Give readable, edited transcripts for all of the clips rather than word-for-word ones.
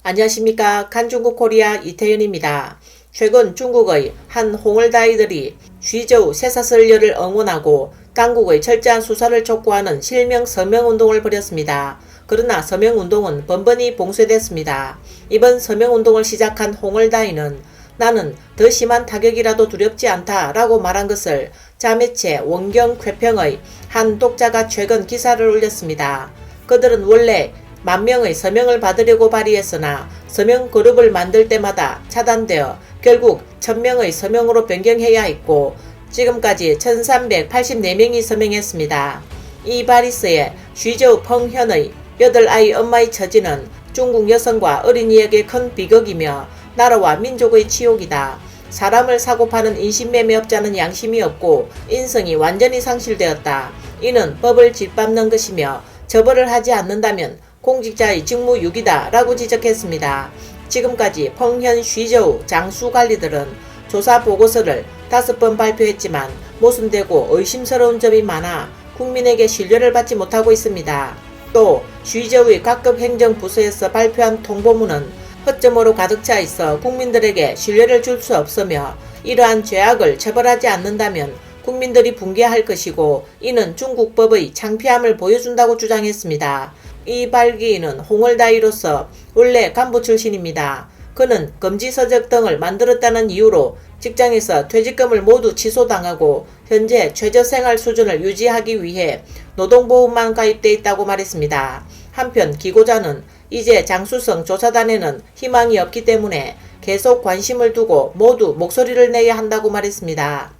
안녕하십니까. 간중국코리아 이태현입니다. 최근 중국의 한 홍을다이들이 쉬저우 쇠사슬녀를 응원하고 당국의 철저한 수사를 촉구하는 실명 서명운동을 벌였습니다. 그러나 서명운동은 번번이 봉쇄됐습니다. 이번 서명운동을 시작한 홍을다이는 나는 더 심한 타격이라도 두렵지 않다 라고 말한 것을 자매체 원경쾌평의 한 독자가 최근 기사를 올렸습니다. 그들은 원래 10,000명의 서명을 받으려고 발의했으나 서명 그룹을 만들 때마다 차단되어 결국 1,000명의 서명으로 변경해야 했고 지금까지 1,384명이 서명했습니다. 이 바리스의 쉬저우 펑현의 8아이 엄마의 처지는 중국 여성과 어린이에게 큰 비극이며 나라와 민족의 치욕이다. 사람을 사고 파는 인신매매업자는 양심이 없고 인성이 완전히 상실되었다. 이는 법을 짓밟는 것이며 처벌을 하지 않는다면 공직자의 직무유기다 라고 지적했습니다. 지금까지 펑현 쉬저우 장수 관리들은 조사 보고서를 5번 발표했지만 모순되고 의심스러운 점이 많아 국민에게 신뢰를 받지 못하고 있습니다. 또 쉬저우의 각급 행정부서에서 발표한 통보문은 허점으로 가득 차 있어 국민들에게 신뢰를 줄 수 없으며 이러한 죄악을 처벌하지 않는다면 국민들이 붕괴할 것이고 이는 중국법의 창피함을 보여준다고 주장했습니다. 이 발기인은 홍을다이로서 원래 간부 출신입니다. 그는 금지서적 등을 만들었다는 이유로 직장에서 퇴직금을 모두 취소당하고 현재 최저생활 수준을 유지하기 위해 노동보험만 가입돼 있다고 말했습니다. 한편 기고자는 이제 장수성 조사단에는 희망이 없기 때문에 계속 관심을 두고 모두 목소리를 내야 한다고 말했습니다.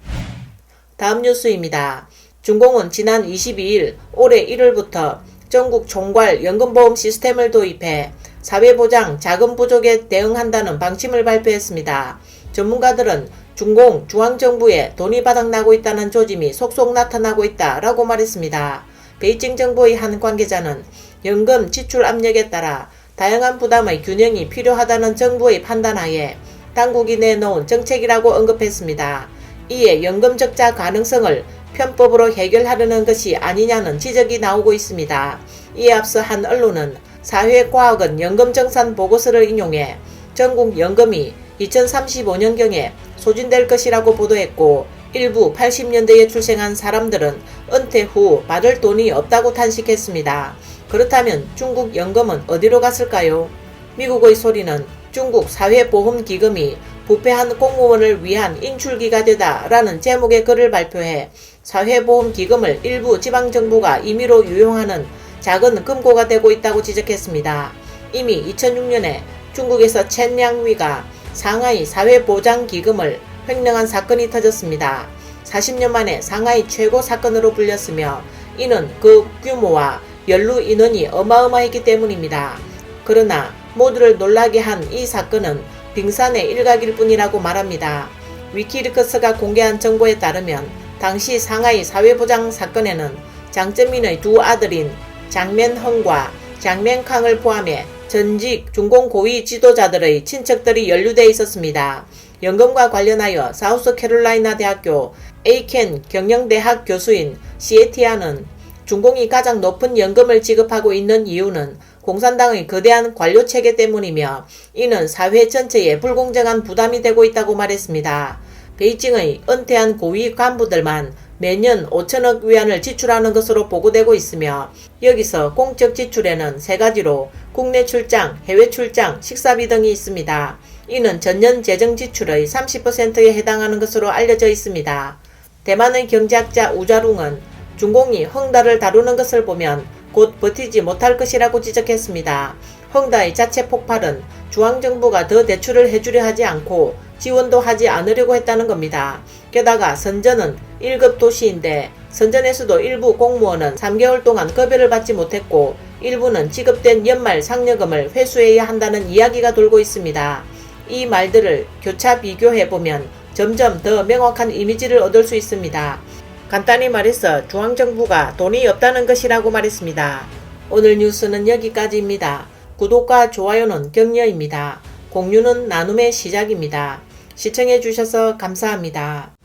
다음 뉴스입니다. 중공은 지난 22일 올해 1월부터 전국 총괄 연금보험 시스템을 도입해 사회보장 자금 부족에 대응한다는 방침을 발표했습니다. 전문가들은 중공, 중앙정부에 돈이 바닥나고 있다는 조짐이 속속 나타나고 있다라고 말했습니다. 베이징 정부의 한 관계자는 연금 지출 압력에 따라 다양한 부담의 균형이 필요하다는 정부의 판단하에 당국이 내놓은 정책이라고 언급했습니다. 이에 연금 적자 가능성을 편법으로 해결하려는 것이 아니냐는 지적이 나오고 있습니다. 이에 앞서 한 언론은 사회과학원 연금정산 보고서를 인용해 전국 연금이 2035년경에 소진될 것이라고 보도했고 일부 80년대에 출생한 사람들은 은퇴 후 받을 돈이 없다고 탄식했습니다. 그렇다면 중국 연금은 어디로 갔을까요? 미국의 소리는 중국 사회보험기금이 부패한 공무원을 위한 인출기가 되다라는 제목의 글을 발표해 사회보험기금을 일부 지방정부가 임의로 유용하는 작은 금고가 되고 있다고 지적했습니다. 이미 2006년에 중국에서 첸량위가 상하이 사회보장기금을 횡령한 사건이 터졌습니다. 40년 만에 상하이 최고 사건으로 불렸으며 이는 그 규모와 연루 인원이 어마어마했기 때문입니다. 그러나 모두를 놀라게 한 이 사건은 빙산의 일각일 뿐이라고 말합니다. 위키리크스가 공개한 정보에 따르면 당시 상하이 사회보장 사건에는 장쩌민의 두 아들인 장면헝과 장면캉을 포함해 전직 중공 고위 지도자들의 친척들이 연루돼 있었습니다. 연금과 관련하여 사우스캐롤라이나 대학교 에이켄 경영대학 교수인 시에티아는 중공이 가장 높은 연금을 지급하고 있는 이유는 공산당의 거대한 관료체계 때문이며 이는 사회 전체에 불공정한 부담이 되고 있다고 말했습니다. 베이징의 은퇴한 고위 간부들만 매년 5천억 위안을 지출하는 것으로 보고되고 있으며 여기서 공적 지출에는 3가지로 국내 출장, 해외 출장, 식사비 등이 있습니다. 이는 전년 재정 지출의 30%에 해당하는 것으로 알려져 있습니다. 대만의 경제학자 우자룽은 중공이 헝다를 다루는 것을 보면 곧 버티지 못할 것이라고 지적했습니다. 헝다의 자체 폭발은 중앙정부가 더 대출을 해주려 하지 않고 지원도 하지 않으려고 했다는 겁니다. 게다가 선전은 1급 도시인데 선전에서도 일부 공무원은 3개월 동안 급여를 받지 못했고 일부는 지급된 연말 상여금을 회수해야 한다는 이야기가 돌고 있습니다. 이 말들을 교차 비교해보면 점점 더 명확한 이미지를 얻을 수 있습니다. 간단히 말해서 중앙정부가 돈이 없다는 것이라고 말했습니다. 오늘 뉴스는 여기까지입니다. 구독과 좋아요는 격려입니다. 공유는 나눔의 시작입니다. 시청해주셔서 감사합니다.